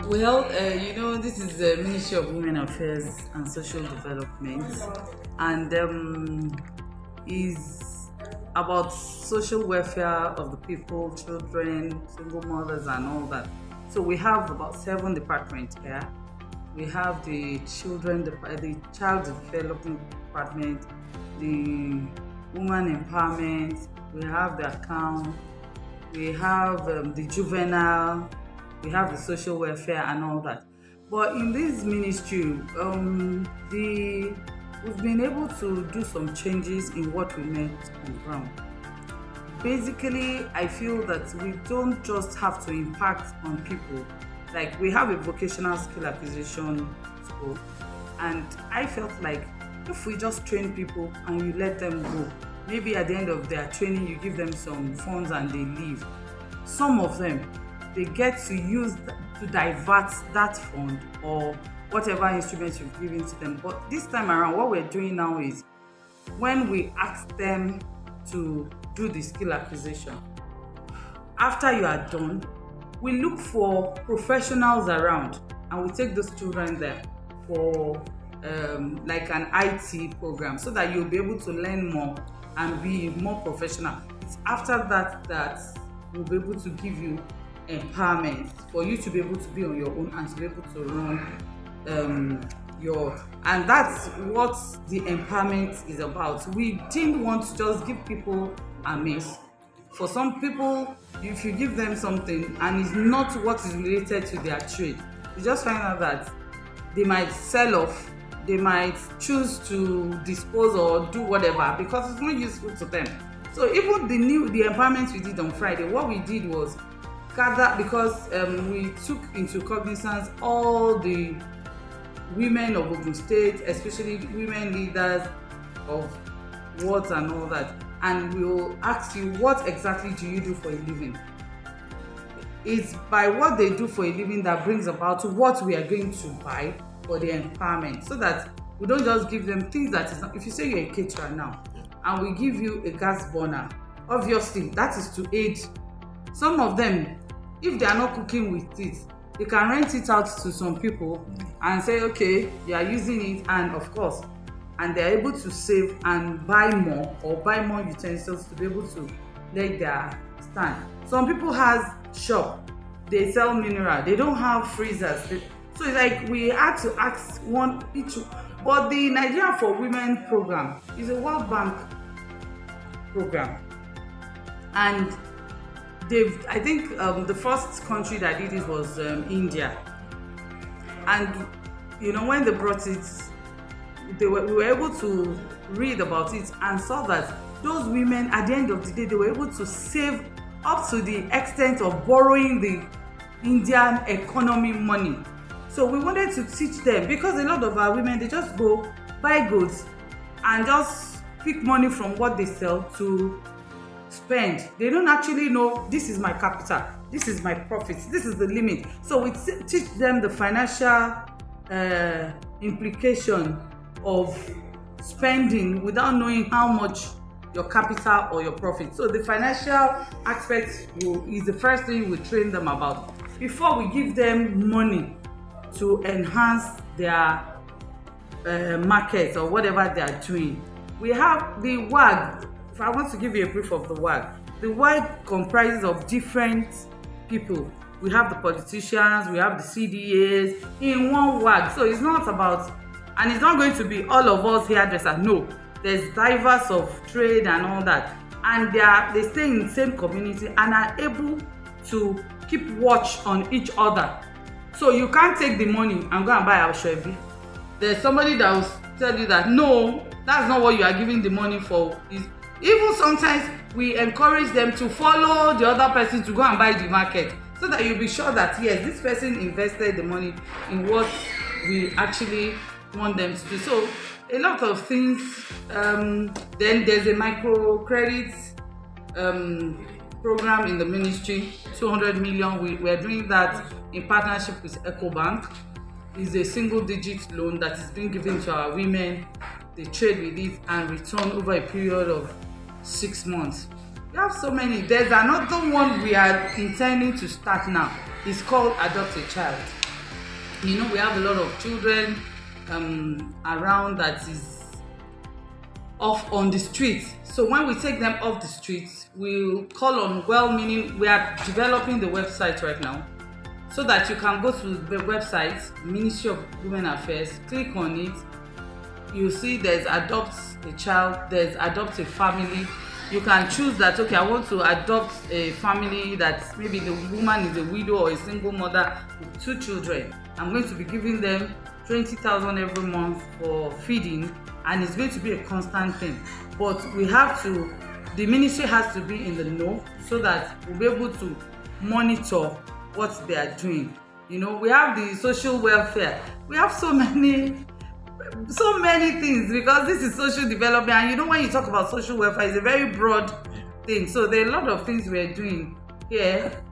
Well, this is the Ministry of Women Affairs and Social Development, and is about social welfare of the people, children, single mothers, and all that. So we have about 7 departments here. We have the the child development department, the woman empowerment. We have the account. We have the juvenile. We have the social welfare and all that. But in this ministry, we've been able to do some changes in what we met on ground. Basically, I feel that we don't just have to impact on people. Like, we have a vocational skill acquisition school, and I felt like if we just train people and you let them go, maybe at the end of their training you give them some funds and they leave. Some of them, they get to use to divert that fund or whatever instruments you've given to them. But this time around, what we're doing now is when we ask them to do the skill acquisition, after you are done, we look for professionals around and we take those children there for like an IT program, so that you'll be able to learn more and be more professional. It's after that we'll be able to give you empowerment for you to be able to be on your own and to be able to run and that's what the empowerment is about. We didn't want to just give people a miss. For some people, if you give them something and it's not what is related to their trade, you just find out that they might sell off, they might choose to dispose or do whatever because it's not useful to them. So even the empowerment we did on Friday, what we did was gather, because we took into cognizance all the women of Ogun State, especially women leaders of wards and all that, and we will ask you, what exactly do you do for a living? It's by what they do for a living that brings about what we are going to buy for the empowerment, so that we don't just give them things that is not. If you say you're a caterer now and we give you a gas burner, obviously that is to aid. Some of them, if they are not cooking with it, they can rent it out to some people and say, okay, you are using it, and of course, and they are able to save and buy more utensils to be able to let their stand. Some people has shop, they sell mineral, they don't have freezers. So it's like we had to ask one each. But the Nigeria for Women program is a World Bank program, and I think the first country that did it was India. And when they brought it, we were able to read about it and saw that those women, at the end of the day, they were able to save up to the extent of borrowing the Indian economy money. So we wanted to teach them, because a lot of our women, they just go buy goods and just pick money from what they sell to spend. They don't actually know, this is my capital, this is my profits, this is the limit. So we teach them the financial implication of spending without knowing how much your capital or your profit. So the financial aspect is the first thing we train them about before we give them money to enhance their market or whatever they are doing. We have the WAG. If I want to give you a brief of the WAG comprises of different people. We have the politicians, we have the CDAs in one WAG. So it's not about, and it's not going to be all of us hairdressers. No, there's diverse of trade and all that, and they stay in the same community and are able to keep watch on each other. So you can't take the money and go and buy a Shebi. There's somebody that will tell you that no, that's not what you are giving the money for. Even sometimes we encourage them to follow the other person to go and buy the market, so that you'll be sure that yes, this person invested the money in what we actually want them to do. So a lot of things. Then there's a microcredit program in the ministry, 200 million. We're doing that in partnership with EcoBank. It's a single-digit loan that is being given to our women. They trade with it and return over a period of 6 months. We have so many. There's another one we are intending to start now. It's called Adopt a Child. You know, we have a lot of children around that is off on the streets. So when we take them off the streets, we'll call on well-meaning. We are developing the website right now, so that you can go to the website, Ministry of Women Affairs, click on it. You see there's adopt a child, there's adopt a family. You can choose that, okay, I want to adopt a family that maybe the woman is a widow or a single mother with 2 children. I'm going to be giving them 20,000 every month for feeding, and it's going to be a constant thing. But we have to, the ministry has to be in the know, so that we'll be able to monitor what they are doing. You know, we have the social welfare. We have so many things, because this is social development, and you know, when you talk about social welfare, it's a very broad thing. So there are a lot of things we're doing here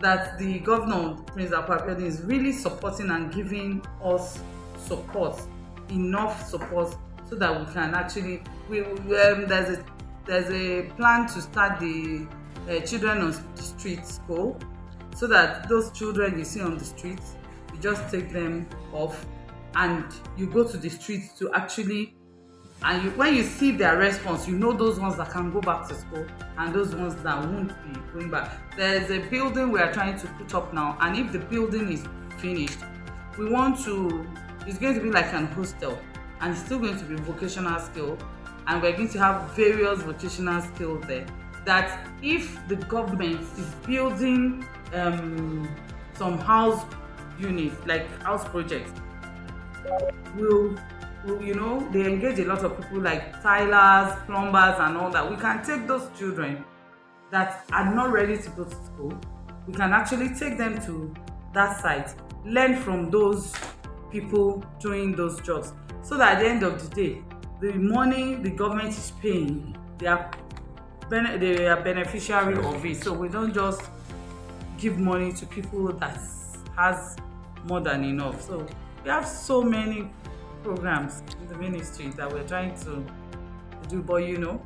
that the governor, Prince Abiodun, is really supporting and giving us support, enough support, so that we can actually, there's a plan to start the children on the street school, so that those children you see on the streets, you just take them off and you go to the streets to actually, and when you see their response, you know those ones that can go back to school and those ones that won't be going back. There's a building we are trying to put up now, and if the building is finished, we want to, it's going to be like an hostel, and it's still going to be vocational skill, and we're going to have various vocational skills there, that if the government is building some house units, like house projects, will, you know, they engage a lot of people like tilers, plumbers and all that. We can take those children that are not ready to go to school, we can actually take them to that site, learn from those people doing those jobs, so that at the end of the day, the money the government is paying, they are beneficiary of it. So we don't just give money to people that has more than enough. So we have so many programs in the ministry that we're trying to do, but you know,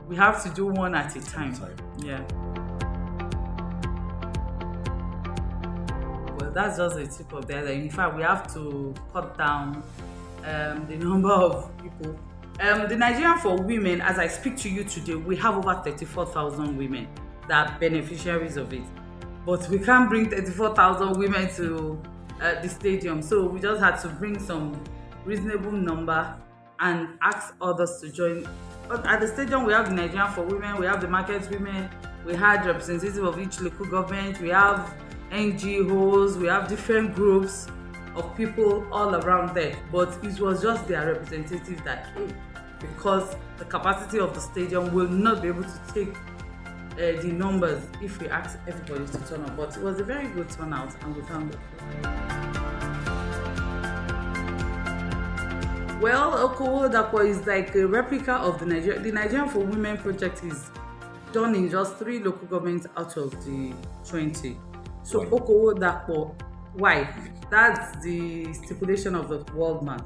we have to do one at a time. Yeah. Well, that's just the tip of the iceberg. In fact, we have to cut down the number of people. The Nigerian for Women, as I speak to you today, we have over 34,000 women that are beneficiaries of it. But we can't bring 34,000 women to the stadium. So we just had to bring some reasonable number and ask others to join. But at the stadium, we have the Nigerian for Women, we have the market women, we had representatives of each local government, we have NGOs, we have different groups of people all around there. But it was just their representatives that came, because the capacity of the stadium will not be able to take the numbers if we ask everybody to turn up. But it was a very good turnout, and we found it. Well, Dapo is like a replica of the Nigerian for Women project is done in just 3 local governments out of the 20. So Dapo, why? That's the stipulation of the World Bank.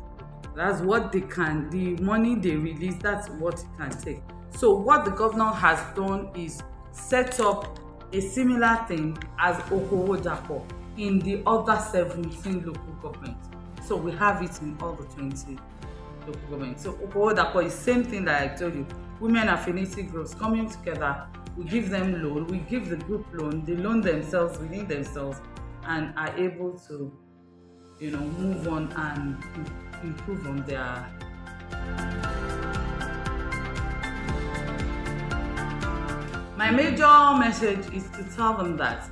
That's what they can, the money they release, that's what it can take. So what the governor has done is set up a similar thing as Dapo in the other 17 local governments. So we have it in all the 20 local governments. So Dapo is same thing that I told you. Women affinity groups coming together, we give them loan, we give the group loan, they loan themselves within themselves and are able to, you know, move on and improve on their My major message is to tell them that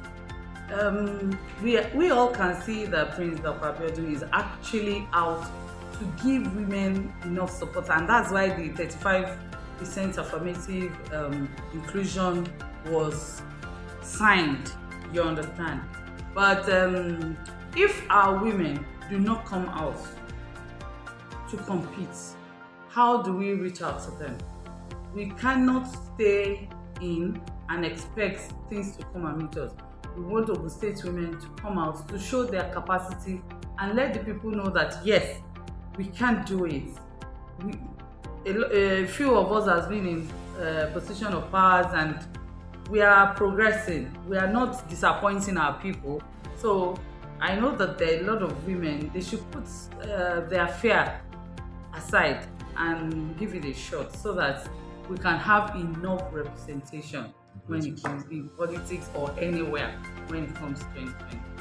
we all can see that Prince Abiodun is actually out to give women enough support, and that's why the 35% affirmative inclusion was signed, you understand. But if our women do not come out to compete, how do we reach out to them? We cannot stay in and expect things to come and meet us. We want Ogun State women to come out to show their capacity and let the people know that yes, we can do it. A few of us has been in position of powers and we are progressing. We are not disappointing our people. So I know that there are a lot of women, they should put their fear aside and give it a shot so that we can have enough representation when it comes in politics or anywhere when it comes to 2020.